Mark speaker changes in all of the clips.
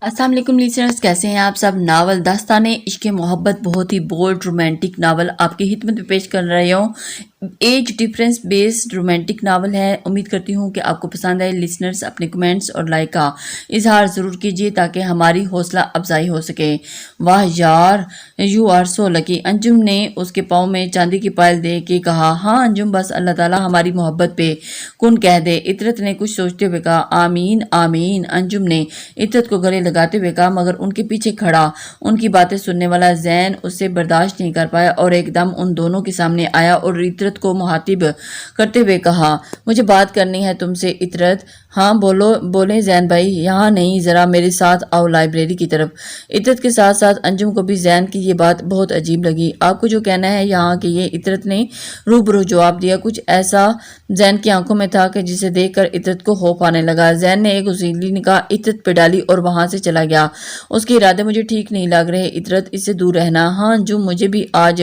Speaker 1: अस्सलाम वालेकुम लिसनर्स, कैसे हैं आप सब। नावल दास्ताने इश्क मोहब्बत बहुत ही बोल्ड रोमांटिक नावल आपकी खिदमत में पेश कर रही हूँ। Age difference based romantic novel है। उम्मीद करती हूँ कि आपको पसंद आए। लिसनर्स अपने कमेंट्स और लाइक का इजहार ज़रूर कीजिए ताकि हमारी हौसला अफजाई हो सके। वाह यार, you are so lucky. Anjum ने उसके पाँव में चांदी की पायल दे के कहा, हाँ अंजुम, बस अल्लाह ताला हमारी मोहब्बत पे कुन कह दे। इतरत ने कुछ सोचते हुए कहा, आमीन आमीन। अंजुम ने इतरत को गले लगाते हुए कहा, मगर उनके पीछे खड़ा उनकी बातें सुनने वाला जैन उससे बर्दाश्त नहीं कर पाया और एकदम उन दोनों के सामने आया और इतरत को मुहातिब करते हुए कहा, मुझे बात करनी है तुमसे। इतरत, हाँ बोलो। बोले जैन भाई, यहाँ नहीं, जरा मेरे साथ आओ लाइब्रेरी की तरफ। इतरत के साथ साथ अंजुम को भी जैन की ये बात बहुत अजीब लगी। आपको जो कहना है यहाँ के ये, इतरत ने रूबरू जवाब दिया। कुछ ऐसा जैन की आंखों में था कि जिसे देखकर इतरत को खौफ आने लगा। जैन ने एक उसीली निगाह इतरत पे डाली और वहां से चला गया। उसके इरादे मुझे ठीक नहीं लग रहे इतरत, इससे दूर रहना। हाँ अंजुम, मुझे भी आज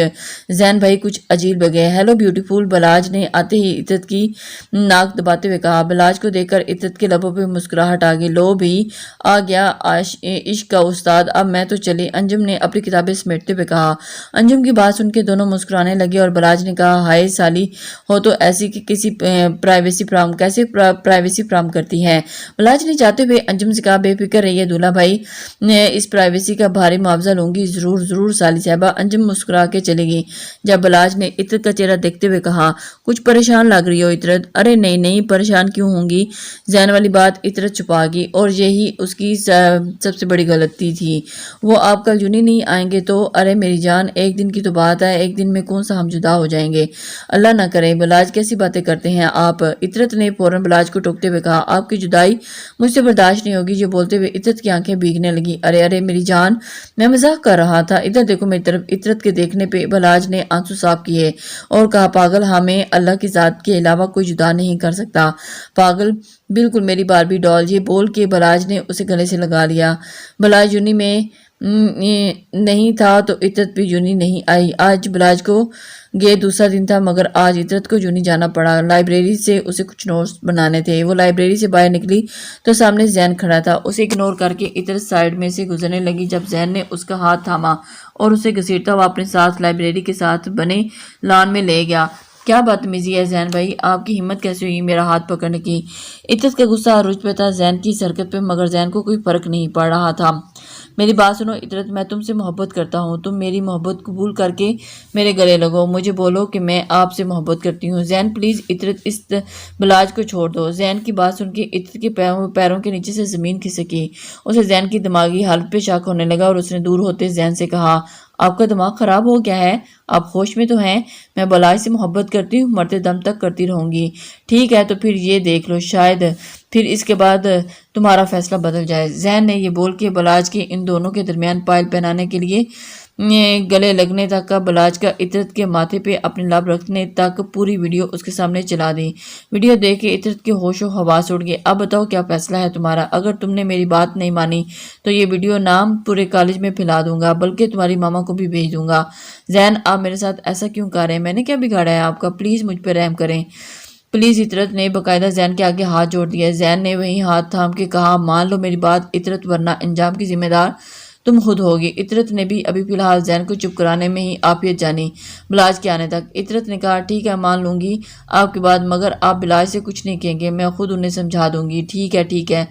Speaker 1: जैन भाई कुछ अजीब लगे। हेलो ब्यूटीफुल, बलाज ने आते ही इतरत की नाक दबाते हुए कहा। बलाज को देखकर इतरत के लबों पे मुस्कुराहट आ गई। लो भी आ गया इश्क का उस्ताद, अब मैं तो चली। अंजुम ने अपनी किताबें समेटते हुए कहा। अंजुम की बात सुन के दोनों मुस्कुराने लगे और बलाज ने कहा, हाय साली हो तो ऐसी कि किसी प्राइवेसी फ्राहम करती है। बलाज ने जाते हुए अंजुम से कहा, बेफिक्र रहिए दूल्हा भाई, इस प्राइवेसी का भारी मुआवजा लूंगी। जरूर जरूर साली साहबा। अंजुम मुस्कुरा के चली गई। जब बलाज ने इतरत का चेहरा देखते हुए कहा, कुछ परेशान लग रही हो इतरत। अरे नहीं नहीं, परेशान क्यों होंगी। जैन वाली बात इतरत छुपा गई और यही उसकी सबसे बड़ी गलती थी। वो आप कल यूं नहीं आएंगे तो। अरे मेरी जान, एक दिन की तो बात है, एक दिन में कौन सा हम जुदा हो जाएंगे। अल्लाह ना करे। बलाज कैसी बातें करते हैं आप। इतरत ने फौरन बलाज को टोकते हुए कहा, आपकी जुदाई मुझसे बर्दाश्त नहीं होगी। जो बोलते हुए इतरत की आंखें भीगने लगी। अरे अरे मेरी जान, मैं मजाक कर रहा था। इधर देखो मेरी तरफ। इतरत के देखने पे बलाज ने आंसू साफ किए और कहा, पागल, हमें अल्लाह की जात के अलावा कोई जुदा नहीं कर सकता। पागल, बिल्कुल मेरी बारबी डॉल। ये बोल के बलाज ने उसे गले से लगा लिया। बलाज यूनी में नहीं था तो इतरत भी यूनी नहीं आई। आज बलाज को ये दूसरा दिन था, मगर आज इतरत को यूनी जाना पड़ा। लाइब्रेरी से उसे कुछ नोट्स बनाने थे। वो लाइब्रेरी से बाहर निकली तो सामने जैन खड़ा था। उसे इग्नोर करके इतरत साइड में से गुजरने लगी जब जैन ने उसका हाथ थामा और उसे घसीटता हुआ अपने साथ लाइब्रेरी के साथ बने लॉन में ले गया। क्या बदतमीजी है जैन भाई, आपकी हिम्मत कैसे हुई मेरा हाथ पकड़ने की। इतरत का गुस्सा अरूज पे था जैन की इस हरकत पे, मगर जैन को कोई फर्क नहीं पड़ रहा था। मेरी बात सुनो इतरत, मैं तुमसे मोहब्बत करता हूँ। तुम मेरी मोहब्बत कबूल करके मेरे गले लगो। मुझे बोलो कि मैं आपसे मोहब्बत करती हूँ। जैन प्लीज। इतरत, इस बलाज को छोड़ दो। जैन की बात सुन के इतरत के पैरों के नीचे से जमीन खिसकी। उसे जैन की दिमागी हालत पे शक होने लगा और उसने दूर होते जैन से कहा, आपका दिमाग खराब हो गया है, आप होश में तो हैं। मैं बलाज से मोहब्बत करती हूँ, मरते दम तक करती रहूंगी। ठीक है तो फिर ये देख लो, शायद फिर इसके बाद तुम्हारा फैसला बदल जाए। जैन ने ये बोल के बलाज के इन दोनों के दरमियान पायल पहनाने के लिए गले लगने तक का, बलाज का इतरत के माथे पे अपने लब रखने तक पूरी वीडियो उसके सामने चला दी। वीडियो देख के इतरत के होशो हवास उड़ गए। अब बताओ क्या फैसला है तुम्हारा। अगर तुमने मेरी बात नहीं मानी तो ये वीडियो नाम पूरे कॉलेज में फैला दूंगा, बल्कि तुम्हारी मामा को भी भेज दूंगा। जैन, आप मेरे साथ ऐसा क्यों कर रहे हैं। मैंने क्या बिगाड़ा है आपका, प्लीज मुझ पर रहम करें प्लीज। इतरत ने बाकायदा जैन के आगे हाथ जोड़ दिया। जैन ने वही हाथ थाम के कहा, मान लो मेरी बात इतरत, वरना अंजाम की जिम्मेदार तुम खुद होगी। इतरत ने भी अभी फिलहाल जैन को चुप कराने में ही आफियत जानी। बिलाज के आने तक इतरत ने कहा, ठीक है मान लूंगी आपकी बात, मगर आप बिलाज से कुछ नहीं कहेंगे, मैं खुद उन्हें समझा दूंगी। ठीक है ठीक है,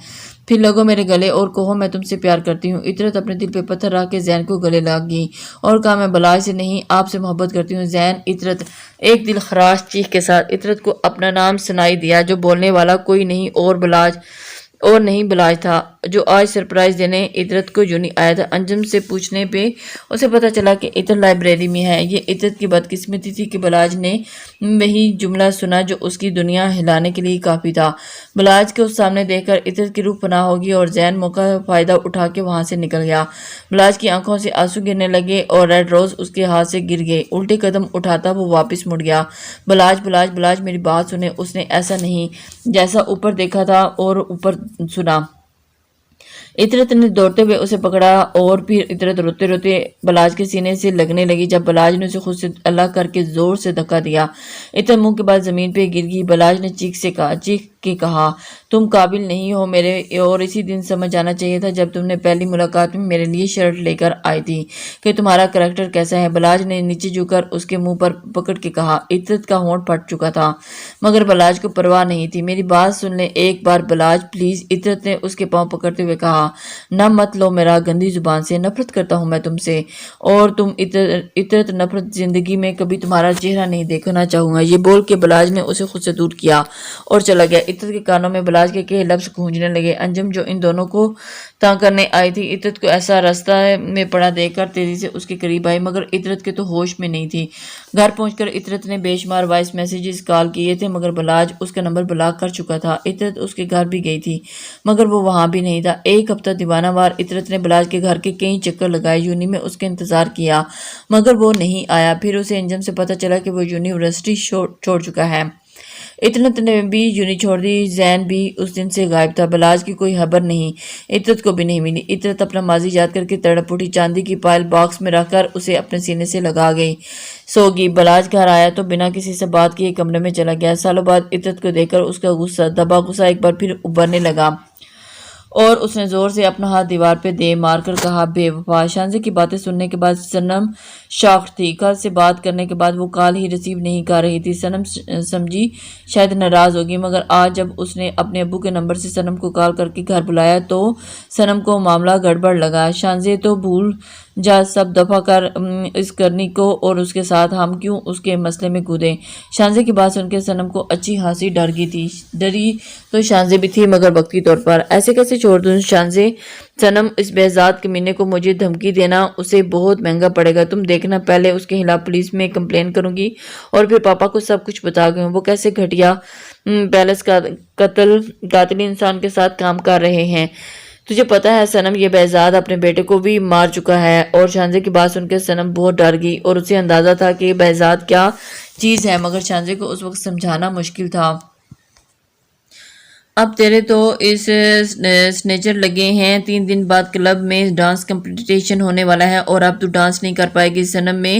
Speaker 1: फिर लगो मेरे गले और कहो मैं तुमसे प्यार करती हूँ। इतरत अपने दिल पे पत्थर रख के जैन को गले लग गई और कहा, मैं बलाज से नहीं आपसे मोहब्बत करती हूँ। जैन, इतरत। एक दिल खराश चीख के साथ इतरत को अपना नाम सुनाई दिया, जो बोलने वाला कोई नहीं और बलाज था, जो आज सरप्राइज देने इतरत को यूनी आया था। अंजुम से पूछने पे उसे पता चला कि इतर लाइब्रेरी में है। ये इतरत की बदकिस्मती थी कि बलाज ने वही जुमला सुना जो उसकी दुनिया हिलाने के लिए काफ़ी था। बलाज के उस सामने देखकर इतरत की रूह पनाह होगी और जैन मौका फ़ायदा उठा के वहाँ से निकल गया। बलाज की आंखों से आंसू गिरने लगे और रेड रोज़ उसके हाथ से गिर गए। उल्टे कदम उठाता वो वापस मुड़ गया। बलाज बलाज बलाज, मेरी बात सुने। उसने ऐसा नहीं जैसा ऊपर देखा था और ऊपर सुना। इतरत ने दौड़ते हुए उसे पकड़ा और फिर इतरत रोते रोते बलाज के सीने से लगने लगी। जब बलाज ने उसे खुद से अल्लाह करके जोर से धक्का दिया, इतरत मुंह के बाद जमीन पे गिर गई। बलाज ने चीख کے کہا، تم قابل نہیں ہو میرے، اور اسی دن سمجھ جانا چاہیے تھا جب تم نے پہلی ملاقات میں میرے لیے شرٹ لے کر آئی تھی کہ تمہارا کریکٹر کیسا ہے۔ بلاج نے نیچے جھک کر اس کے منہ پر پکڑ کے کہا۔ عطرت کا ہونٹ پھٹ چکا تھا مگر بلاج کو پرواہ نہیں تھی۔ میری بات سن لیں ایک بار بلاج پلیز، عطرت نے اس کے پاؤں پکڑتے ہوئے کہا۔ نہ مت لو میرا گندی زبان سے، نفرت کرتا ہوں میں تم سے، اور تم عطرت، نفرت زندگی میں کبھی تمہارا چہرہ نہیں دیکھنا چاہوں گا۔ یہ بول کے بلاج نے اسے خود سے دور کیا اور چلا گیا۔ عطرت کے کانوں میں بلاج کے کئی لفظ گونجنے لگے۔ انجم جو ان دونوں کو تانگ کرنے آئی تھی، عطرت کو ایسا راستہ میں پڑا دیکھ کر تیزی سے اس کے قریب آئی، مگر عطرت کے تو ہوش میں نہیں تھی۔ گھر پہنچ کر عطرت نے بے شمار وائس میسیجز کال کیے تھے مگر بلاج اس کا نمبر بلاک کر چکا تھا۔ عطرت اس کے گھر بھی گئی تھی مگر وہ وہاں بھی نہیں تھا۔ ایک ہفتہ دیوانہ وار عطرت نے بلاج کے گھر کے کئی چکر لگائے، یونی میں اس کا انتظار کیا مگر وہ نہیں آیا۔ پھر اسے انجم سے پتہ چلا کہ وہ یونیورسٹی چھوڑ چکا ہے۔ عطرت نے بھی یونی چھوڑ دی۔ زین بھی اس دن سے غائب تھا۔ بلاج کی کوئی خبر نہیں، عطرت کو بھی نہیں ملی۔ عطرت اپنا ماضی یاد کر کے تڑپ اٹھی، چاندی کی پائل باکس میں رکھ کر اسے اپنے سینے سے لگا گئی، سو گئی۔ بلاج گھر آیا تو بنا کسی سے بات کیے کمرے میں چلا گیا۔ سالوں بعد عطرت کو دیکھ کر اس کا دبا غصہ ایک بار پھر ابھرنے لگا اور اس نے زور سے اپنا ہاتھ دیوار پہ دے مار کر کہا، بے وفا۔ شانزے کی باتیں سننے کے بعد صنم شاکڈ تھی۔ کل سے بات کرنے کے بعد وہ کال ہی ریسیو نہیں کر رہی تھی۔ صنم سمجھی شاید ناراض ہوگی مگر آج جب اس نے اپنے ابو کے نمبر سے صنم کو کال کر کے گھر بلایا تو صنم کو معاملہ گڑبڑ لگا۔ شانزے تو بھول جا سب دفعہ کر اس کرنی کو، اور اس کے ساتھ ہم کیوں اس کے مسئلے میں کودیں۔ شانزے کی بات سن کے صنم کو اچھی خاصی ڈر گئی تھی۔ ڈری تو شانزے بھی تھی مگر وقتی طور پر۔ ایسے کیسے چھوڑ دوں شانزے؟ صنم، اس بےزاد کمینے کو مجھے دھمکی دینا اسے بہت مہنگا پڑے گا۔ تم دیکھنا، پہلے اس کے خلاف پولیس میں کمپلین کروں گی اور پھر پاپا کو سب کچھ بتا گئی ہوں وہ کیسے گھٹیا پیلس قاتل انسان کے ساتھ کام کر رہے ہیں۔ تجھے پتا ہے صنم، یہ بےزاد اپنے بیٹے کو بھی مار چکا ہے۔ اور شانزے کی بات سن کے صنم بہت ڈر گئی اور اسے اندازہ تھا کہ بےزاد کیا چیز ہے مگر شانزے کو اس وقت سمجھانا مشکل تھا۔ اب تیرے تو اس سنیچر لگے ہیں، 3 دن بعد کلب میں ڈانس کمپٹیشن ہونے والا ہے اور اب تو ڈانس نہیں کر پائے گی۔ صنم میں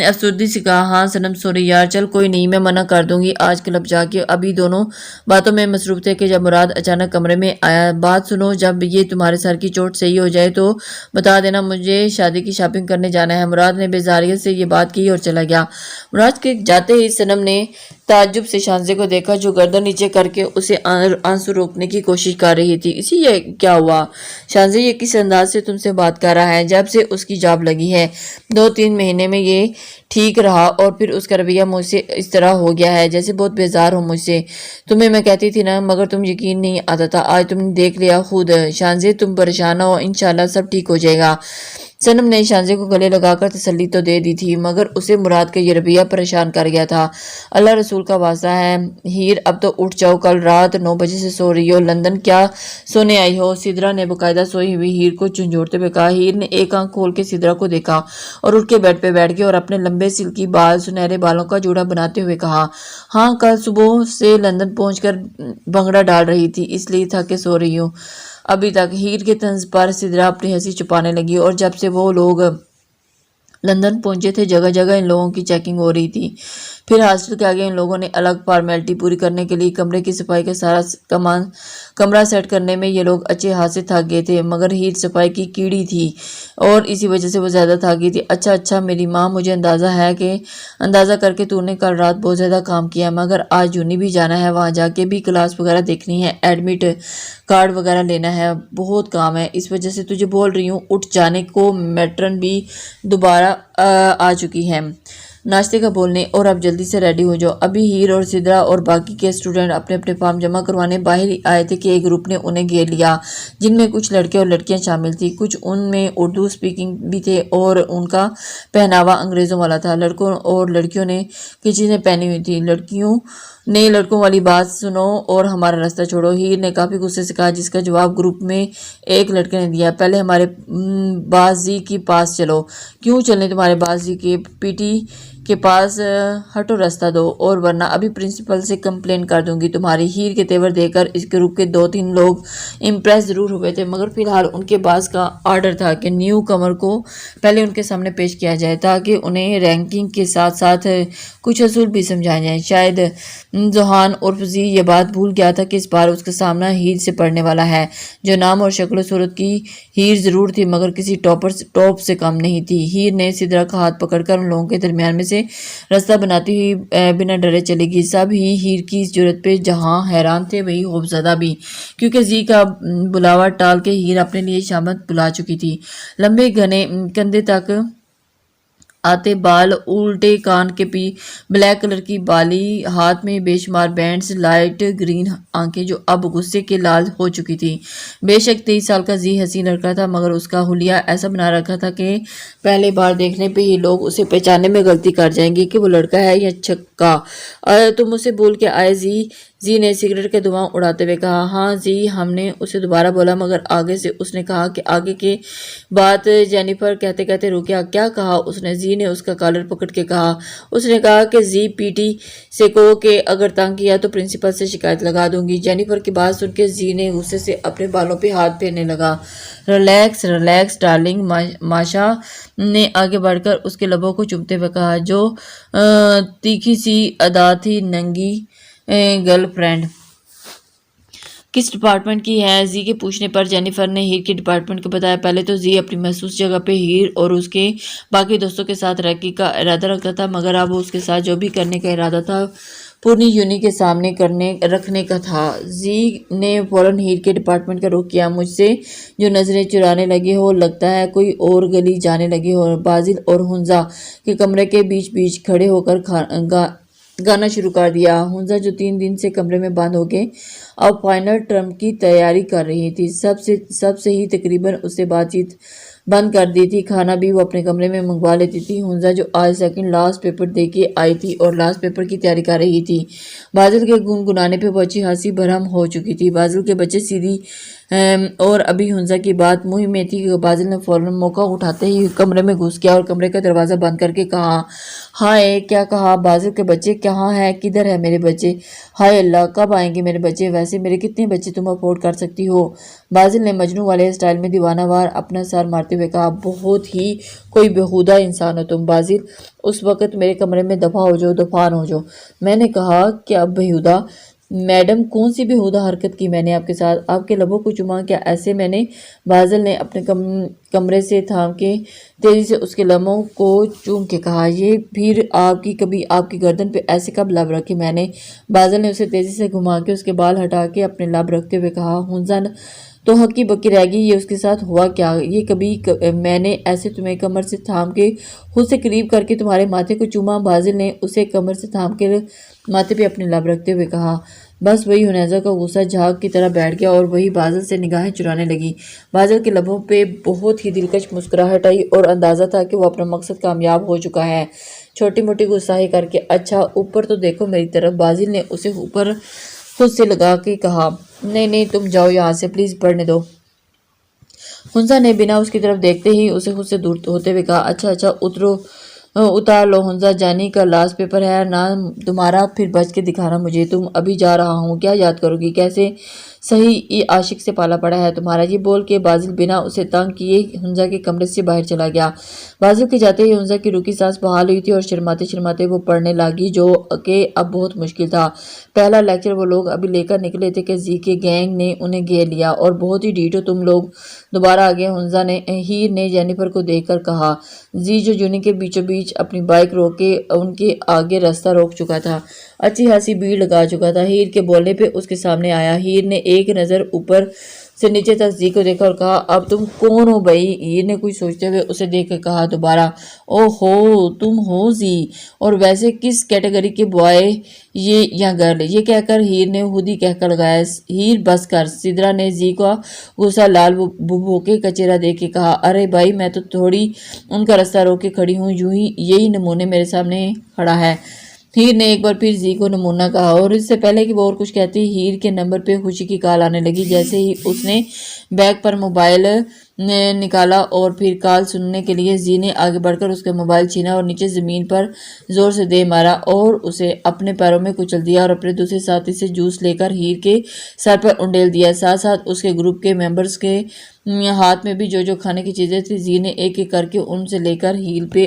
Speaker 1: افسردگی سے کہا۔ ہاں صنم، سوری یار، چل کوئی نہیں، میں منع کر دوں گی آج کلب جا کے۔ ابھی دونوں باتوں میں مصروف تھے کہ جب مراد اچانک کمرے میں آیا۔ بات سنو، جب یہ تمہارے سر کی چوٹ صحیح ہو جائے تو بتا دینا، مجھے شادی کی شاپنگ کرنے جانا ہے۔ مراد نے بیزاریت سے یہ بات کی اور چلا گیا۔ مراد کے جاتے ہی صنم نے تعجب سے شانزے کو دیکھا جو گردن نیچے کر کے اسے آنسو روکنے کی کوشش کر رہی تھی۔ اسی یہ کیا ہوا شانزے؟ یہ کس انداز سے تم سے بات کر رہا ہے؟ جب سے اس کی جاب لگی ہے 2-3 مہینے میں یہ ٹھیک رہا اور پھر اس کا رویہ مجھ سے اس طرح ہو گیا ہے جیسے بہت بیزار ہو مجھ سے۔ تمہیں میں کہتی تھی نا مگر تم یقین نہیں آتا تھا، آج تم نے دیکھ لیا خود۔ شانزے تم پریشان ہو، انشاءاللہ سب ٹھیک ہو جائے گا۔ صنم نے شانزے کو گلے لگا کر تسلی تو دے دی تھی مگر اسے مراد کا یہ رویہ پریشان کر گیا تھا۔ اللہ رسول کا واسطہ ہے ہیر، اب تو اٹھ جاؤ، کل رات 9 بجے سے سو رہی ہو، لندن کیا سونے آئی ہو؟ سدرا نے باقاعدہ سوئی ہوئی ہیر کو جھنجھوڑتے ہوئے کہا۔ ہیر نے ایک آنکھ کھول کے سدرا کو دیکھا اور اٹھ کے بیڈ پہ بیٹھ گئی اور اپنے لمبے سلکی بال سنہرے بالوں کا جوڑا بناتے ہوئے کہا، ہاں کل صبح سے لندن پہنچ کر بھنگڑا ڈال رہی تھی اس لیے تھک کے سو رہی ہوں ابھی تک۔ ہیر کے طنز پر سدرا اپنی ہنسی چھپانے لگی اور جب سے وہ لوگ لندن پہنچے تھے جگہ جگہ ان لوگوں کی چیکنگ ہو رہی تھی۔ پھر ہاسٹل کے آگے ان لوگوں نے الگ فارمیلٹی پوری کرنے کے لیے کمرے کی صفائی کا سارا کمرہ سیٹ کرنے میں یہ لوگ اچھے ہاتھ سے تھک گئے تھے مگر ہیر صفائی کی کیڑی تھی اور اسی وجہ سے وہ زیادہ تھک گئی تھی۔ اچھا میری ماں، مجھے اندازہ کر کے تو نے کل رات بہت زیادہ کام کیا مگر آج یونی بھی جانا ہے، وہاں جا کے بھی کلاس وغیرہ دیکھنی ہے، ایڈمٹ کارڈ وغیرہ لینا ہے، بہت کام ہے، اس وجہ سے تجھے بول رہی ہوں اٹھ جانے کو۔ میٹرن بھی دوبارہ آ چکی ہے، ناشتے کا بولنے، اور اب جلدی سے ریڈی ہو جاؤ۔ ابھی ہیر اور سدرا اور باقی کے اسٹوڈنٹ اپنے اپنے فارم جمع کروانے باہر آئے تھے کہ ایک گروپ نے انہیں گھیر لیا جن میں کچھ لڑکے اور لڑکیاں شامل تھیں۔ کچھ ان میں اردو اسپیکنگ بھی تھے اور ان کا پہناوا انگریزوں والا تھا۔ لڑکوں اور لڑکیوں نے کی چیزیں پہنی ہوئی تھیں۔ لڑکیوں نے لڑکوں والی بات سنو اور ہمارا راستہ چھوڑو، ہیر نے کافی غصے سے کہا جس کا جواب گروپ میں ایک لڑکے نے دیا، پہلے ہمارے باز جی کے پاس چلو۔ کیوں چلنے تمہارے باز جی کے؟ پی ٹی के पास हटो, रास्ता दो, और वरना अभी प्रिंसिपल से कंप्लेन कर दूंगी तुम्हारी। हीर के तेवर देखकर इसके ग्रुप के 2-3 लोग इम्प्रेस जरूर हुए थे, मगर फिलहाल उनके पास का ऑर्डर था कि न्यू कमर को पहले उनके सामने पेश किया जाए ताकि उन्हें रैंकिंग के साथ साथ कुछ असूल भी समझाए जाए। शायद जोहान उर्फ जी ये बात भूल गया था कि इस बार उसका सामना हीर से पड़ने वाला है, जो नाम और शक्ल सूरत की हीर जरूर थी मगर किसी टॉप से कम नहीं थी। हीर ने सिद्रा का हाथ पकड़कर उन लोगों के दरमियान में से रास्ता बनाती हुई बिना डरे चलेगी। सब ही हीर की इस जुर्रत पे जहां हैरान थे वही खौफजदा भी, क्योंकि जी का बुलावा टाल के हीर अपने लिए शामत बुला चुकी थी। लंबे घने कंधे तक आते बाल, उल्टे कान के ब्लैक कलर की बाली, हाथ में बेशुमार बैंड्स, लाइट ग्रीन आंखें जो अब गुस्से के लाल हो चुकी थी। बेशक 23 साल का जी हसीन लड़का था मगर उसका हुलिया ऐसा बना रखा था कि पहले बार देखने पे ही लोग उसे पहचानने में गलती कर जाएंगे कि वो लड़का है या छक्का। तुम उसे बोल के आए जी ने सिगरेट के धुआं उड़ाते हुए कहा। हाँ जी, हमने उसे दोबारा बोला मगर आगे से उसने कहा कि आगे की बात जेनिफर कहते कहते रुकिया। क्या कहा उसने? जी ने उसका कॉलर पकड़ के कहा। उसने कहा कि जी पीटी से कहो कि अगर तंग किया तो प्रिंसिपल से शिकायत लगा दूंगी। जेनिफर की बात सुन के जी ने गुस्से से अपने बालों पे हाथ फेरने लगा। रिलैक्स रिलैक्स डार्लिंग, माशा ने आगे बढ़कर उसके लबों को चूमते हुए कहा, जो तीखी सी अदा थी। नंगी गर्लफ्रेंड किस डिपार्टमेंट की है? जी के पूछने पर जेनिफर ने हीर के डिपार्टमेंट को बताया। पहले तो जी अपनी महसूस जगह पे हीर और उसके बाकी दोस्तों के साथ रैकी का इरादा रखता था, मगर अब उसके साथ जो भी करने का इरादा था पूरी यूनि के सामने रखने का था। जी ने फौरन हीर के डिपार्टमेंट का रुख किया। मुझसे जो नजरें चुराने लगी हो, लगता है कोई और गली जाने लगी हो। बाजिल और हुंजा के कमरे के बीच बीच खड़े होकर गाना शुरू कर दिया। हुंजा जो 3 दिन से कमरे में बंद हो गए अब फाइनल टर्म की तैयारी कर रही थी, सबसे ही तकरीबन उससे बातचीत बंद कर दी थी। खाना भी वो अपने कमरे में मंगवा लेती थी। हुंजा जो आज सेकंड लास्ट पेपर दे के आई थी और लास्ट पेपर की तैयारी कर रही थी। बाजिल के गुनगुनाने पे वो अच्छी खासी भरम हो चुकी थी। बाजिल के बच्चे सीधी और अभी हुंजा की बात मुंह में थी कि बाजिल ने फौरन मौका उठाते ही कमरे में घुस गया और कमरे का दरवाज़ा बंद करके कहा, हाय क्या कहा? बाजिल के बच्चे कहाँ हैं? किधर है मेरे बच्चे? हाय अल्लाह, कब आएंगे मेरे बच्चे? वैसे मेरे कितने बच्चे तुम अफोर्ड कर सकती हो? बाजिल ने मजनू वाले स्टाइल में दीवानावार अपना सर मारते हुए कहा, बहुत ही कोई बेहुदा इंसान हो तुम बाजिल। उस वक्त मेरे कमरे में दफा हो जाओ, दफान हो जाओ। मैंने कहा, क्या बेहुदा? मैडम, कौन सी बेहुदा हरकत की मैंने आपके साथ? आपके लबों को चुमा क्या? ऐसे मैंने? बाजिल ने अपने कमरे से थाम के तेजी से उसके लबों को चूम के कहा, ये फिर कभी आपकी गर्दन पे ऐसे कब लब रखे मैंने? बाजिल ने उसे तेजी से घुमा के उसके बाल हटा के अपने लब रखते हुए कहा, हुंजा तो हक्की बक्की रह गई, ये उसके साथ हुआ क्या? ये कभी मैंने ऐसे तुम्हें कमर से थाम के खुद से करीब करके तुम्हारे माथे को चूमा? बाजिल ने उसे कमर से थाम के माथे पे अपने लब रखते हुए कहा। बस वही हुनैजा का गुस्सा झाग की तरह बैठ गया और वही बाजिल से निगाहें चुराने लगी। बाजिल के लबों पे बहुत ही दिलकश मुस्कुराहट आई और अंदाजा था कि वो अपना मकसद कामयाब हो चुका है। छोटी मोटी गुस्साही करके, अच्छा ऊपर तो देखो मेरी तरफ। बाजिल ने उसे ऊपर खुद से लगा के कहा, नहीं नहीं तुम जाओ यहाँ से, प्लीज पढ़ने दो। हुंजा ने बिना उसकी तरफ देखते ही उसे खुद से दूर होते हुए कहा, अच्छा उतार लो हुंजा, जानी का लास्ट पेपर है ना तुम्हारा, फिर बच के दिखाना मुझे। तुम अभी जा रहा हूँ, क्या याद करोगी? कैसे सही ये आशिक से पाला पड़ा है तुम्हारा। ये बोल के बाजिल बिना उसे तंग किए हुंजा के कमरे से बाहर चला गया। बाजिल के जाते ही हुंजा की रुकी सांस बहाल हुई थी और शर्माते शर्माते वो पढ़ने लगी, जो कि अब बहुत मुश्किल था। पहला लेक्चर वो लोग अभी लेकर निकले थे कि जी के गैंग ने उन्हें घेर लिया और बहुत ही डीटो तुम लोग दोबारा आ गए। हुंजा ने हीर ने जेनिफर को देखकर कहा। जी जो यूनि के बीचों बीच अपनी बाइक रोक के उनके आगे रास्ता रोक चुका था, अच्छी खासी भीड़ लगा चुका था। हीर के बोलने पे उसके सामने आया। हीर ने एक नज़र ऊपर से नीचे तक जी को देखा और कहा, अब तुम कौन हो भाई? हीर ने कुछ सोचते हुए उसे देख कर कहा दोबारा, ओहो तुम हो जी, और वैसे किस कैटेगरी के बॉय ये या गर्ल? ये कहकर हीर ने खुद ही कहकर लगाया, हीर बस कर। सिद्रा ने जी का गुस्सा लाल बुबो के कचेरा देख के कहा, अरे भाई मैं तो थोड़ी उनका रास्ता रोक के खड़ी हूँ, यूं ही यही नमूने मेरे सामने खड़ा है। हीर ने एक बार फिर जी को नमूना कहा और इससे पहले कि वो और कुछ कहती, हीर के नंबर पे खुशी की कॉल आने लगी। जैसे ही उसने बैग पर मोबाइल نے نکالا اور پھر کال سننے کے لیے زی نے آگے بڑھ کر اس کا موبائل چھینا اور نیچے زمین پر زور سے دے مارا اور اسے اپنے پیروں میں کچل دیا اور اپنے دوسرے ساتھی سے جوس لے کر ہیر کے سر پر انڈیل دیا۔ ساتھ ساتھ اس کے گروپ کے ممبرز کے ہاتھ میں بھی جو کھانے کی چیزیں تھی زی نے ایک ایک کر کے ان سے لے کر ہیر پہ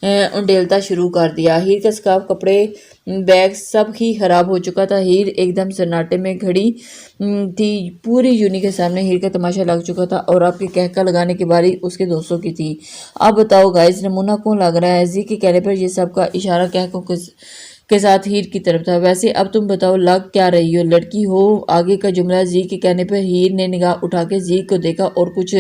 Speaker 1: انڈیلتا شروع کر دیا۔ ہیر کا سکارف، کپڑے، بیگ سب ہی خراب ہو چکا تھا۔ ہیر ایک دم سناٹے میں کھڑی تھی۔ پوری یونی کے سامنے ہیر کا تماشا لگ چکا تھا اور اب کے کہکا لگانے کی باری اس کے دوستوں کی تھی۔ اب بتاؤ گائز، نمونہ کون لگ رہا ہے؟ زی کے کہنے پر یہ سب کا اشارہ کہکوں کے ساتھ ہیر کی طرف تھا۔ ویسے اب تم بتاؤ لگ کیا رہی ہو؟ لڑکی ہو؟ آگے کا جملہ زی کے کہنے پر ہیر نے نگاہ اٹھا کے زی کو دیکھا اور کچھ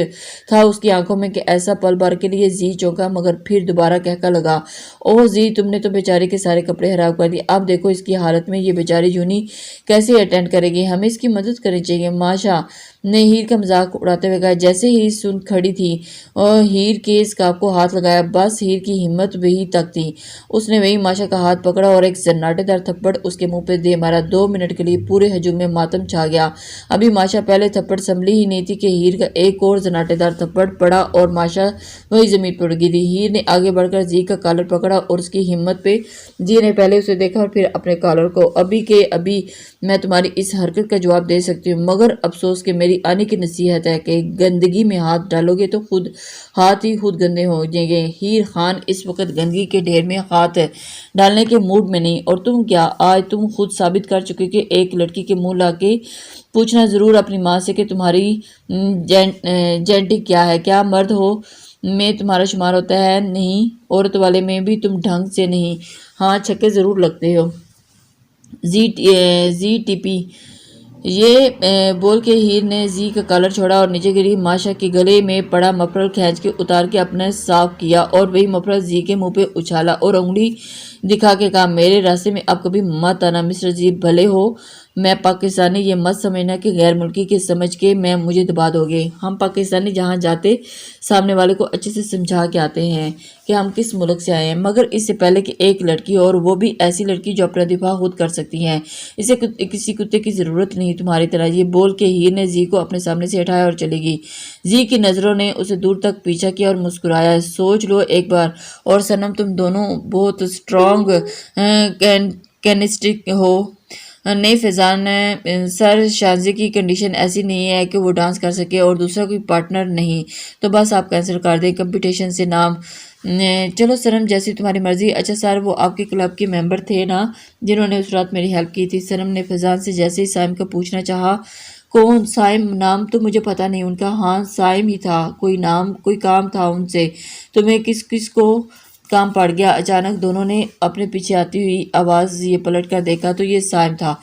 Speaker 1: تھا اس کی آنکھوں میں کہ ایسا پل بھر کے لیے زی چونکا مگر پھر دوبارہ کہکا لگا، اوہ زی، تم نے تو بیچاری کے سارے کپڑے خراب کر دیے۔ اب دیکھو اس کی حالت میں یہ بیچاری یونی کیسے اٹینڈ کرے گی؟ ہمیں اس کی مدد کرنی چاہیے۔ ماشا نے ہیر کا مذاق اڑاتے ہوئے کہا۔ جیسے ہی سن کھڑی تھی اور ہیر کے اسکارف کو ہاتھ لگایا، بس ہیر کی ہمت وہی تک تھی۔ اس نے وہی ماشا کا ہاتھ پکڑا اور ایک سناٹے دار تھپڑ اس کے منہ پہ دے مارا۔ 2 منٹ کے لیے پورے ہجوم میں ماتم چھا گیا۔ ابھی ماشا پہلے تھپڑ سنبھلی ہی نہیں تھی کہ ہیر کا ایک اور سناٹے دار تھپڑ پڑا اور ماشا وہی زمین پر گری۔ ہیر نے آگے بڑھ کر زی کا کالر پکڑا اور اس کی ہمت پہ زی نے پہلے اسے دیکھا اور پھر اپنے کالر کو۔ ابھی کے ابھی میں تمہاری اس حرکت کا جواب دے سکتی ہوں، مگر افسوس کہ میری آنے کی نصیحت ہے کہ گندگی میں ہاتھ ڈالو گے تو ہاتھ ہی خود گندے ہو جائیں گے۔ ہیر خان اس وقت گندگی کے ڈھیر میں ہاتھ ڈالنے کے موڈ میں نہیں، اور تم کیا، آج تم خود ثابت کر چکے کہ ایک لڑکی کے منہ لا کے پوچھنا ضرور اپنی ماں سے کہ تمہاری جینٹک کیا ہے، کیا مرد ہو میں تمہارا شمار ہوتا ہے؟ نہیں، عورت والے میں بھی تم ڈھنگ سے نہیں، ہاں چھکے ضرور لگتے ہو۔ زی ٹی پی یہ بول کے ہیر نے زی کا کالر چھوڑا اور نیچے گری۔ ماشا کے گلے میں پڑا مفرل کھینچ کے اتار کے اپنے صاف کیا اور وہی مفرل زی کے منہ پہ اچھالا اور انگلی دکھا کے کہا، میرے راستے میں اب کبھی مت آنا مسٹر زی، بھلے ہو میں پاکستانی، یہ مت سمجھنا کہ غیر ملکی کے سمجھ کے میں مجھے دبا دو گے۔ ہم پاکستانی جہاں جاتے سامنے والے کو اچھے سے سمجھا کے آتے ہیں کہ ہم کس ملک سے آئے ہیں، مگر اس سے پہلے کہ ایک لڑکی اور وہ بھی ایسی لڑکی جو اپنا دفاع خود کر سکتی ہے، اسے کسی کتے کی ضرورت نہیں تمہاری طرح۔ یہ بول کے ہیر نے زی کو اپنے سامنے سے ہٹایا اور چلی گئی۔ زی کی نظروں نے اسے دور تک پیچھا کیا اور مسکرایا، سوچ لو ایک بار، اور صنم تم دونوں بہت سٹرونگ کینسٹک ہو۔ نہیں فیضان سر، شازیہ کی کنڈیشن ایسی نہیں ہے کہ وہ ڈانس کر سکے اور دوسرا کوئی پارٹنر نہیں، تو بس آپ کینسل کر دیں کمپٹیشن سے نام۔ چلو صنم جیسی تمہاری مرضی۔ اچھا سر، وہ آپ کے کلب کے ممبر تھے نا جنہوں نے اس رات میری ہیلپ کی تھی؟ صنم نے فیضان سے جیسے ہی سائم کا پوچھنا چاہا۔ کون؟ سائم؟ نام تو مجھے پتہ نہیں ان کا۔ ہاں سائم ہی تھا، کوئی کام تھا ان سے۔ تمہیں کس کو کام پڑ گیا؟ اچانک دونوں نے اپنے پیچھے آتی ہوئی آواز یہ پلٹ کر دیکھا تو یہ سائم تھا۔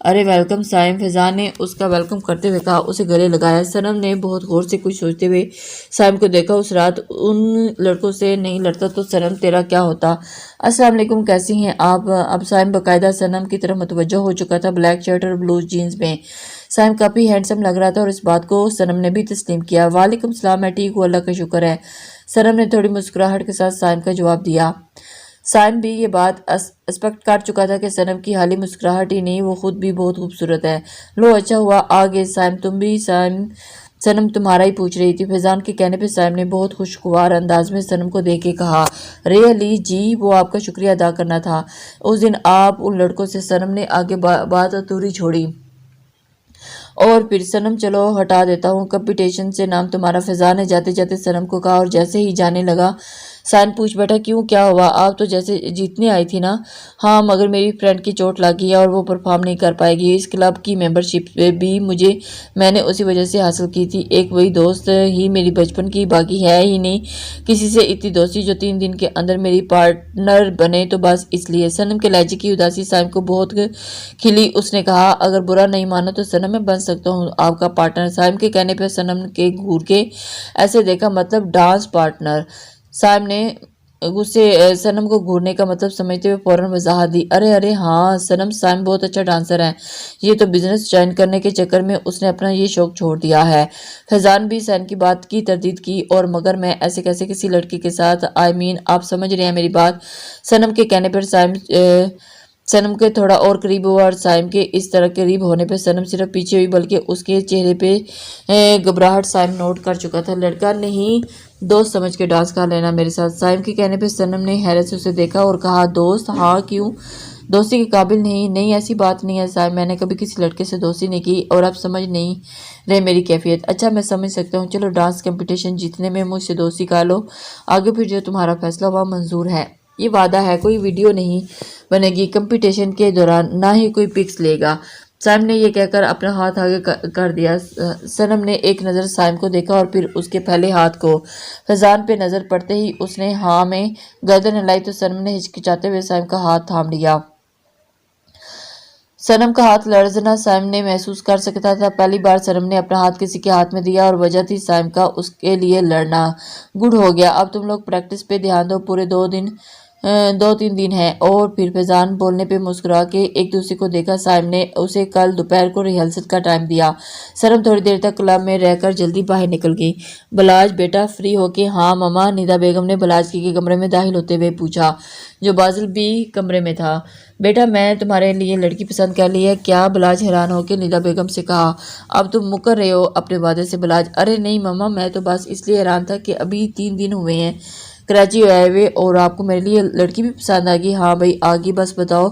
Speaker 1: ارے ویلکم سائم، فیضان نے اس کا ویلکم کرتے ہوئے کہا، اسے گلے لگایا۔ صنم نے بہت غور سے کچھ سوچتے ہوئے سائم کو دیکھا۔ اس رات ان لڑکوں سے نہیں لڑتا تو صنم تیرا کیا ہوتا؟ السلام علیکم، کیسی ہیں آپ؟ اب سائم باقاعدہ صنم کی طرف متوجہ ہو چکا تھا، بلیک شرٹ اور بلو جینز میں۔ سائم کافی ہینڈسم لگ رہا تھا اور اس بات کو صنم نے بھی تسلیم کیا۔ وعلیکم السلام، میں ٹھیک ہوں، اللہ کا شکر ہے، صنم نے تھوڑی مسکراہٹ کے ساتھ سائم کا جواب دیا۔ سائم بھی یہ بات ایکسپیکٹ کر چکا تھا کہ صنم کی حالی مسکراہٹ ہی نہیں، وہ خود بھی بہت خوبصورت ہے۔ لو اچھا ہوا آ گئے سائم، تم بھی؟ صنم تمہارا ہی پوچھ رہی تھی۔ فیضان کے کہنے پہ سائم نے بہت خوشگوار انداز میں صنم کو دیکھ کے کہا، ریئلی جی، وہ آپ کا شکریہ ادا کرنا تھا اس دن آپ ان لڑکوں سے۔ صنم نے آگے بات ادھوری چھوڑی اور پھر صنم چلو ہٹا دیتا ہوں کمپٹیشن سے نام تمہارا، فیضان نے جاتے جاتے صنم کو کہا، اور جیسے ہی جانے لگا سائم پوچھ بیٹھا، کیوں کیا ہوا؟ آپ تو جیسے جیتنے آئی تھی نا؟ ہاں مگر میری فرینڈ کی چوٹ لگ گئی ہے اور وہ پرفارم نہیں کر پائے گی۔ اس کلب کی ممبرشپ بھی میں نے اسی وجہ سے حاصل کی تھی، ایک وہی دوست ہی میری بچپن کی، باقی ہے ہی نہیں کسی سے اتنی دوستی جو 3 دن کے اندر میری پارٹنر بنے، تو بس اس لیے۔ صنم کے لہجے کی اداسی سائم کو بہت کھلی، اس نے کہا، اگر برا نہیں مانا تو صنم میں بن سکتا ہوں آپ کا پارٹنر۔ سائم کے کہنے پہ صنم کے گھور کے ایسے دیکھا، مطلب ڈانس پارٹنر؟ سائم نے غصے صنم کو گھورنے کا مطلب سمجھتے ہوئے فوراً وضاحت دی، ارے ہاں صنم، سائم بہت اچھا ڈانسر ہے، یہ تو بزنس جوائن کرنے کے چکر میں اس نے اپنا یہ شوق چھوڑ دیا ہے۔ فیضان بھی سائم کی بات کی تردید کی، اور مگر میں ایسے کیسے کسی لڑکی کے ساتھ، آپ سمجھ رہے ہیں میری بات؟ صنم کے کہنے پر सनम के थोड़ा और करीब हुआ और साइम के इस तरह करीब होने पे सनम सिर्फ पीछे हुई बल्कि उसके चेहरे पे घबराहट साइम नोट कर चुका था। लड़का नहीं दोस्त समझ के डांस कर लेना मेरे साथ। साइम के कहने पे सनम ने हैरत से उसे देखा और कहा दोस्त? हाँ क्यों? दोस्ती के काबिल नहीं? नहीं ऐसी बात नहीं है साइम, मैंने कभी किसी लड़के से दोस्ती नहीं की और आप समझ नहीं रहे मेरी कैफियत। अच्छा मैं समझ सकता हूँ, चलो डांस कंपटीशन जीतने में मुझसे दोस्ती कर लो, आगे फिर जो तुम्हारा फैसला हुआ मंजूर है। ये वादा है, कोई वीडियो नहीं बनेगी कंपटीशन के दौरान, ना ही कोई पिक्स लेगा। साइम ने ये कहकर अपना हाथ आगे कर दिया। सनम ने एक नज़र साइम को देखा और फिर उसके पहले हाथ को। फैजान पे नज़र पड़ते ही उसने हाँ में गर्दन हिलाई तो सनम ने हिचकिचाते हुए साइम का हाथ थाम लिया। सनम का हाथ लर्जना साइम ने महसूस कर सकता था। पहली बार सनम ने अपना हाथ किसी के हाथ में दिया और वजह थी साइम का उसके लिए लड़ना। गुड हो गया, अब तुम लोग प्रैक्टिस पे ध्यान दो, पूरे 2-3 दिन है। और फिर फैजान बोलने पे मुस्कुरा के एक दूसरे को देखा। साइम ने उसे कल दोपहर को रिहर्सल का टाइम दिया। सनम थोड़ी देर तक क्लब में रहकर जल्दी बाहर निकल गई। बलाज बेटा फ्री होके? हाँ ममा, निदा बेगम ने बलाज के कमरे में दाखिल होते हुए पूछा, जो बाजिल भी कमरे में था। बेटा मैं तुम्हारे लिए लड़की पसंद कर ली है क्या? बलाज हैरान होकर निदा बेगम से कहा। अब तुम मुकर रहे हो अपने वादे से बलाज? अरे नहीं मम्मा, मैं तो बस इसलिए हैरान था कि अभी 3 दिन हुए हैं कराची आए हुए और आपको मेरे लिए लड़की भी पसंद आ गई। हाँ भाई आगे बस बताओ,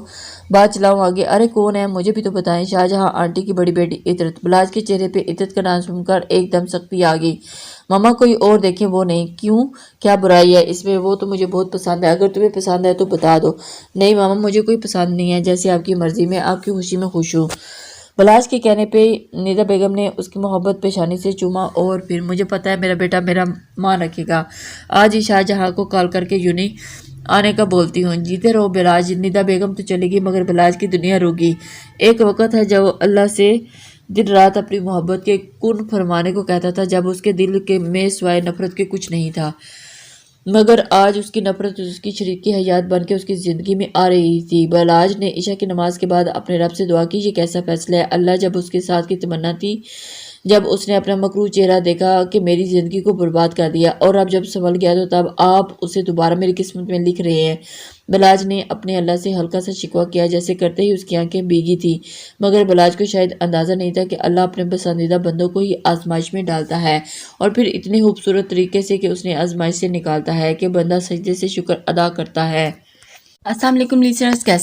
Speaker 1: बात चलाओ आगे। अरे कौन है मुझे भी तो बताएं। शाहजहां आंटी की बड़ी बेटी इतरत। बलाज के चेहरे पे इतरत का नाम सुनकर एकदम सख्ती आ गई। मम्मा कोई और देखें, वो नहीं। क्यों, क्या बुराई है इसमें? वो तो मुझे बहुत पसंद है, अगर तुम्हें पसंद है तो बता दो। नहीं मामा मुझे कोई पसंद नहीं है, जैसी आपकी मर्जी, में आपकी खुशी में खुश हूँ। बलाज के कहने पे निदा बेगम ने उसकी मोहब्बत पेशानी से चूमा और फिर मुझे पता है मेरा बेटा मेरा मान रखेगा। आज ही शाहजहां को कॉल करके यूनी आने का बोलती हूँ। जीते रहो बलाज। निदा बेगम तो चलेगी मगर बलाज की दुनिया रुकी। एक वक्त है जब अल्लाह से दिन रात अपनी मोहब्बत के कुन फरमाने को कहता था, जब उसके दिल के में सिवाय नफरत के कुछ नहीं था, मगर आज उसकी नफरत उसकी शरीक की हयात बन के उसकी ज़िंदगी में आ रही थी। बलाज ने इशा की नमाज के बाद अपने रब से दुआ की, ये कैसा फैसला है अल्लाह। जब उसके साथ की तमन्ना थी, जब उसने अपना मकरू चेहरा देखा कि मेरी ज़िंदगी को बर्बाद कर दिया, और अब जब संभल गया तो तब आप उसे दोबारा मेरी किस्मत में लिख रहे हैं। बलाज ने अपने अल्लाह से हल्का सा शिकवा किया, जैसे करते ही उसकी आंखें भीगी थी। मगर बलाज को शायद अंदाज़ा नहीं था कि अल्लाह अपने पसंदीदा बंदों को ही आजमाइश में डालता है, और फिर इतनी खूबसूरत तरीके से कि उसने आजमाइश से निकालता है कि बंदा सजदे से शुक्र अदा करता है। अस्सलाम वालेकुम लिसनर्स, कैसे